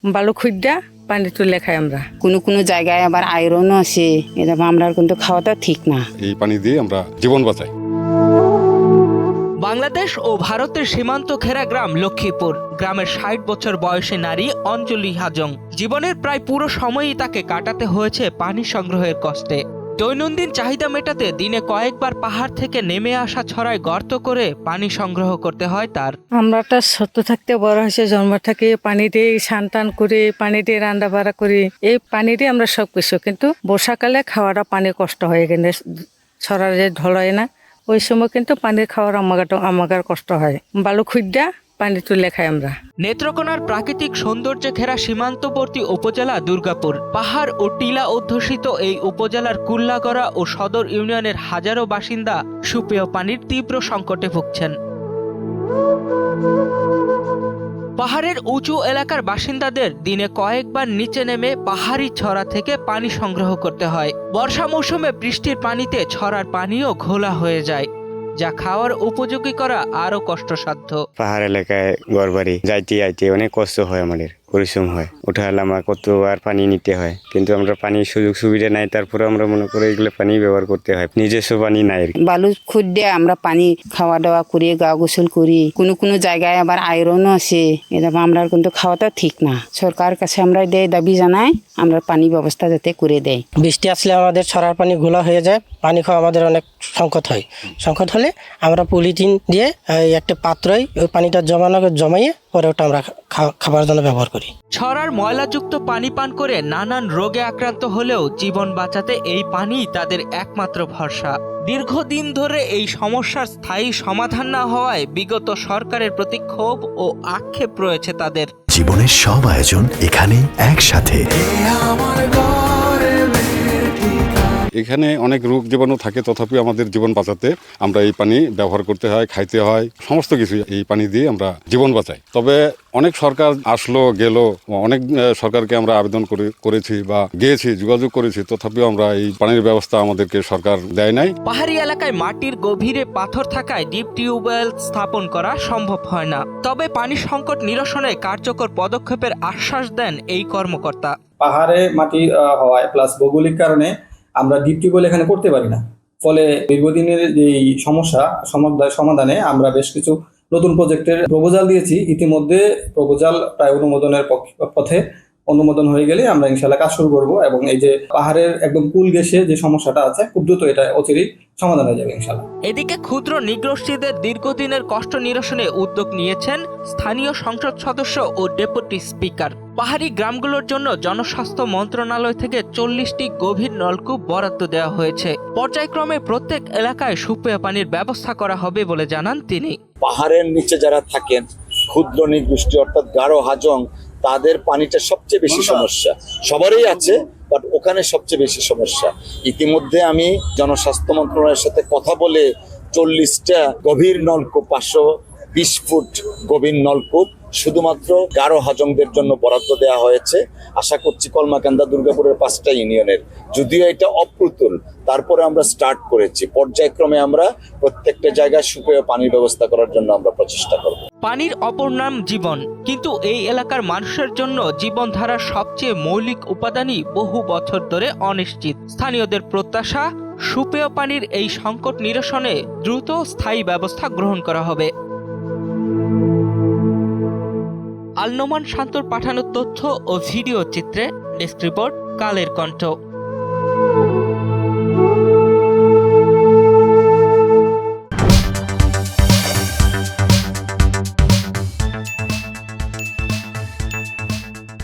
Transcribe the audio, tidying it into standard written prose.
বালু খুঁড়া পানি তুলে খাই আমরা। কোনো জায়গায় আবার আয়রনও আছে, এটা আমরা কিন্তু খাওয়াটা ঠিক না। এই পানি দিয়ে আমরা জীবন বাঁচাই। বাংলাদেশ ও ভারতের সীমান্ত ঘেরা গ্রাম লক্ষ্মীপুর। গ্রামের ৬০ বছর বয়সী নারী অঞ্জলি হাজং। জীবনের প্রায় পুরো সময়ই তাকে কাটাতে হয়েছে পানি সংগ্রহের কষ্টে। দৈনন্দিন চাহিদা মেটাতে দিনে কয়েকবার পাহাড় থেকে নেমে আসা ছড়ায় গর্ত করে পানি সংগ্রহ করতে হয় তার। আমরা ছোট থাকতে বড় হয়েছে, জন্ম থেকে পানি দিয়ে স্নান টান করে, পানি দিয়ে রান্না বাড়া করি, এই পানি দিয়ে আমরা সব কিছু। কিন্তু বর্ষাকালে খাওয়াটা পানি কষ্ট হয়ে গেলে ছড়ার যে ঢলয় না, ওই সময় কিন্তু পানির খাওয়ার আমাদের কষ্ট হয়। বালু খুঁড়া পানি তুলে খাই আমরা। নেত্রকোনার প্রাকৃতিক সৌন্দর্যে ঘেরা সীমান্তবর্তী উপজেলা দুর্গাপুর। পাহাড় ও টিলা অধ্যুষিত এই উপজেলার কুল্লাগড়া ও সদর ইউনিয়নের হাজারো বাসিন্দা সুপেয় পানির তীব্র সংকটে ভুগছেন। পাহাড়ের উঁচু এলাকার বাসিন্দাদের দিনে কয়েকবার নিচে নেমে পাহাড়ি ছড়া থেকে পানি সংগ্রহ করতে হয়। বর্ষা মৌসুমে বৃষ্টির পানিতে ছড়ার পানিও ঘোলা হয়ে যায়, যা খাওয়ার উপযোগী করা আরো কষ্টসাধ্য। পাহাড় এলাকায় ঘরবাড়ি যাইতে আইতে অনেক কষ্ট হয়, আমাদের পরিশ্রম হয়। উঠালাম কতবার পানি নিতে হয়, কিন্তু আমরা পানির সুযোগ সুবিধা নাই। তারপরে আমরা মনে করি এগুলো পানি ব্যবহার করতে হয়, নিজস্ব পানি নাই। বালু খুঁড়ে আমরা পানি খাওয়া দাওয়া করি, গা গোসল করি। কোনো জায়গায় আবার আয়রনও আছে, এটা আমরা কিন্তু খাওয়াটা ঠিক না। সরকার কাছে আমরা দাবি জানাই, আমরা পানি ব্যবস্থা যাতে করে দেয়। বৃষ্টি আসলে আমাদের ছড়ার পানি ঘোলা হয়ে যায়, পানি খাওয়া আমাদের অনেক সংকট হয়। সংকট হলে আমরা পলিথিন দিয়ে একটা পাত্রই ওই পানিটা জমাইয়ে পরে ওটা আমরা খাবার জন্য ব্যবহার করি। ছড়ার ময়লাযুক্ত পানি পান করে নানান রোগে আক্রান্ত হলেও জীবন বাঁচাতে এই পানি তাদের একমাত্র ভরসা। দীর্ঘদিন ধরে এই সমস্যার স্থায়ী সমাধান না হওয়ায় বিগত সরকারের প্রতি ক্ষোভ ও আক্ষেপ রয়েছে তাদের। জীবনের সব আয়োজন এখানে একসাথে। এখানে অনেক রোগ জীবাণু থাকে, তথাপি আমাদের জীবন বাঁচাতে আমরা এই পানি ব্যবহার করতে হয়, খাইতে হয়, সমস্ত কিছু এই পানি দিয়ে আমরা জীবন বাঁচাই। তবে অনেক সরকার আসলো গেল, অনেক সরকারকে আমরা আবেদন করেছি বা গিয়েছি, যোগাযোগ করেছি, তথাপিও আমরা এই পানির ব্যবস্থা আমাদেরকে সরকার দেয় নাই। পাহাড়ি এলাকায় মাটির গভীরে পাথর থাকায় ডিপ টিউবওয়েল স্থাপন করা সম্ভব হয় না। তবে পানি সংকট নিরসনে কার্যকর পদক্ষেপের আশ্বাস দেন এই কর্মকর্তা। পাহাড়ে মাটি হওয়ায় প্লাস ভৌগোলিক কারণে আমরা ডিপ টিউবওয়েল এখানে করতে পারি না। ফলে দীর্ঘদিনের এই সমস্যা সমাধানে আমরা বেশ কিছু নতুন প্রজেক্টের প্রপোজাল দিয়েছি। ইতিমধ্যে প্রপোজাল প্রায় অনুমোদন হয়ে গেলে আমরা ইনশাআল্লাহ কাজ শুরু করব, এবং এই যে পাহাড়ের একদম কুল ঘেঁষে যে সমস্যাটা আছে, খুব দ্রুত এটা অচিরেই সমাধান হয়ে যাবে ইনশাআল্লাহ। এদিকে ক্ষুদ্র নিগ্রোষ্ঠীদের দীর্ঘদিনের কষ্ট নিরসনে উদ্যোগ নিয়েছেন স্থানীয় সংসদ সদস্য ও ডেপুটি স্পিকার। পাহাড়ি গ্রামগুলোর জন্য জনস্বাস্থ্য মন্ত্রণালয় থেকে 40টি গভীর নলকূপ বরাদ্দ দেওয়া হয়েছে। পর্যায়ক্রমে প্রত্যেক এলাকায় সুপেয় পানির ব্যবস্থা করা হবে বলে জানান তিনি। পাহাড়ের নিচে যারা থাকেন, ক্ষুদ্র নিগোষ্ঠী অর্থাৎ গারো হাজং, তাদের পানিটা সবচেয়ে বেশি সমস্যা। সবারই আছে, বাট ওখানে সবচেয়ে বেশি সমস্যা। ইতিমধ্যে আমি জনস্বাস্থ্য মন্ত্রণালয়ের সাথে কথা বলে 40টা গভীর নলকূপ, 520 ফুট গভীর নলকূপ শুধুমাত্র গারো হাজংদের জন্য বরাদ্দ দেওয়া হয়েছে। আশা করছি কলমাকান্দা দুর্গাপুরের 5টা ইউনিয়নের, যদিও এটা অপ্রতুল, তারপরে আমরা স্টার্ট করেছি। পর্যায়ক্রমে আমরা প্রত্যেকটা জায়গায় সুপেয় পানির ব্যবস্থা করার জন্য আমরা প্রচেষ্টা করব। পানির অপর নাম জীবন, কিন্তু এই এলাকার মানুষের জন্য জীবনধারার সবচেয়ে মৌলিক উপাদানই বহু বছর ধরে অনিশ্চিত। স্থানীয়দের প্রত্যাশা, সুপেয় পানির এই সংকট নিরসনে দ্রুত স্থায়ী ব্যবস্থা গ্রহণ করা হবে। আল নোমান শান্তর পাঠানো তথ্য ও ভিডিও চিত্রে ডেস্ক রিপোর্ট, কালের কণ্ঠ।